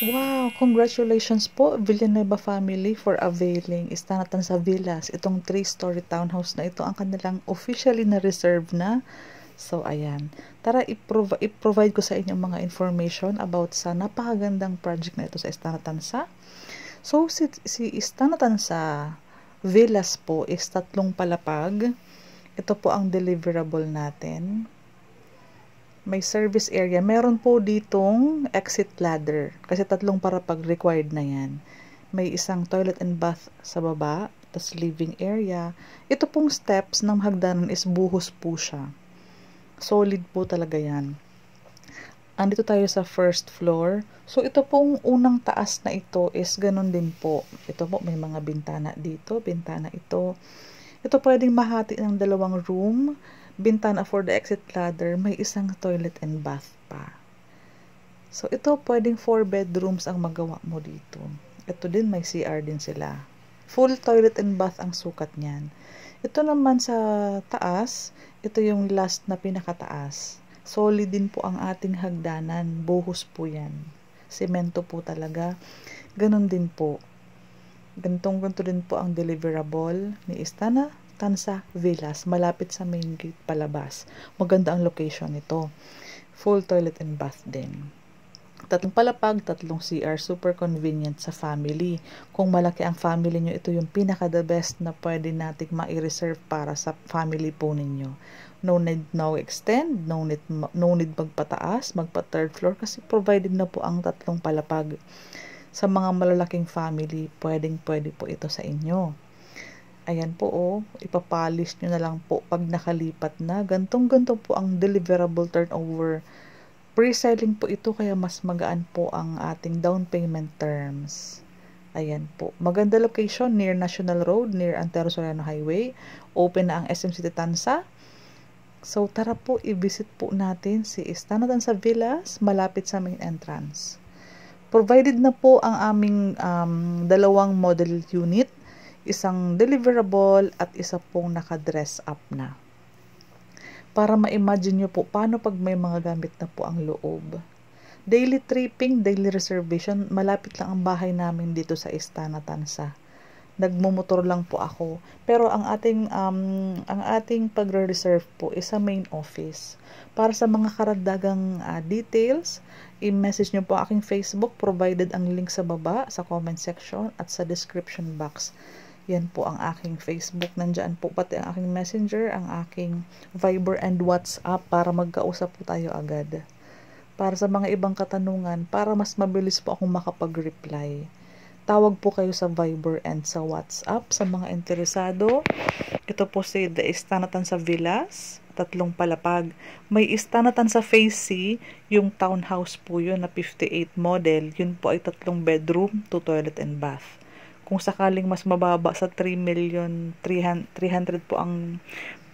Wow! Congratulations po, Villanueva family, for availing Istana Tanza Villas. Itong 3-story townhouse na ito ang kanilang officially na reserve na. So, ayan. Tara, i-provide ko sa inyo mga information about sa napakagandang project na ito sa Istana Tanza. So, si Istana Tanza Villas po is 3 palapag. Ito po ang deliverable natin. May service area. Meron po ditong exit ladder. Kasi 3 palapag required na yan. May isang toilet and bath sa baba. Tas living area. Ito pong steps ng hagdanan is buhos po siya. Solid po talaga yan. Andito tayo sa first floor. So, ito pong unang taas na ito is ganun din po. Ito po, may mga bintana dito. Bintana ito. Ito pwedeng mahati ng 2 room. Bintana for the exit ladder. May isang toilet and bath pa. So, ito pwedeng 4 bedrooms ang magawa mo dito. Ito din, may CR din sila. Full toilet and bath ang sukat niyan. Ito naman sa taas, ito yung last na pinakataas. Solid din po ang ating hagdanan. Buhos po yan. Semento po talaga. Ganon din po. Ganito din po ang deliverable ni Istana Tanza Villas. Malapit sa main gate palabas. Maganda ang location nito. Full toilet and bath din. 3 palapag, 3 CR. Super convenient sa family. Kung malaki ang family nyo, ito yung pinaka-the best na pwede nating ma-reserve para sa family po ninyo. No need now extend, no need magpataas, magpa-3rd floor kasi provided na po ang 3 palapag. Sa mga malalaking family, pwede po ito sa inyo. Ayan po, ipapolish nyo na lang po pag nakalipat na. Gantong-ganto po ang deliverable turnover. Pre-selling po ito kaya mas magaan po ang ating down payment terms. Ayan po. Maganda location near National Road, near Antero Soriano Highway. Open na ang SM City Tanza. So, tara po, i-visit po natin si Istana Tanza Villas, malapit sa main entrance. Provided na po ang aming 2 model unit, isang deliverable at isa pong naka-dress up na. Para ma-imagine nyo po paano pag may mga gamit na po ang loob. Daily tripping, daily reservation, malapit lang ang bahay namin dito sa Istana Tanza. Nagmumotor lang po ako. Pero ang ating pagre-reserve po is sa main office. Para sa mga karagdagang details, i-message nyo po aking Facebook, provided ang link sa baba, sa comment section at sa description box. Yan po ang aking Facebook. Nandyan po pati ang aking Messenger, ang aking Viber and WhatsApp para magkausap po tayo agad. Para sa mga ibang katanungan, para mas mabilis po akong makapag-reply. Tawag po kayo sa Viber and sa WhatsApp sa mga interesado. Ito po si The Istana Tanza Villas, 3 palapag. May Istana Tanza Phase C, yung townhouse po yun na 58 model. Yun po ay 3 bedroom, 2 toilet and bath. Kung sakaling mas mababa sa 3,300,000 po ang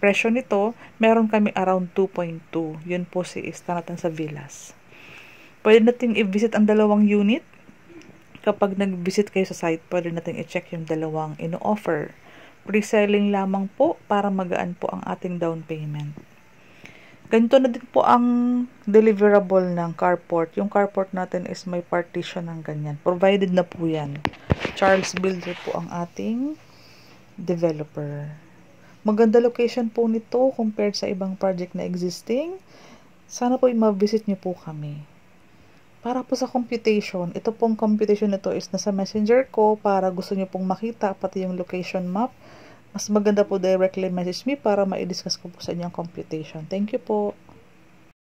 presyo nito, meron kami around 2.2. Yun po si Istana Tanza Villas. Pwede natin i-visit ang 2 unit. Kapag nag-visit kayo sa site, pwede natin i-check yung 2 ino-offer. Pre-selling lamang po para magaan po ang ating down payment. Ganito na din po ang deliverable ng carport. Yung carport natin is may partition ng ganyan. Provided na po yan. Charles Builder po ang ating developer. Maganda location po nito compared sa ibang project na existing. Sana po ma-visit nyo po kami. Para po sa computation, ito pong computation nito is nasa messenger ko para gusto nyo pong makita pati yung location map. Mas maganda po directly message me para ma-discuss ko po sa inyo ang computation. Thank you po.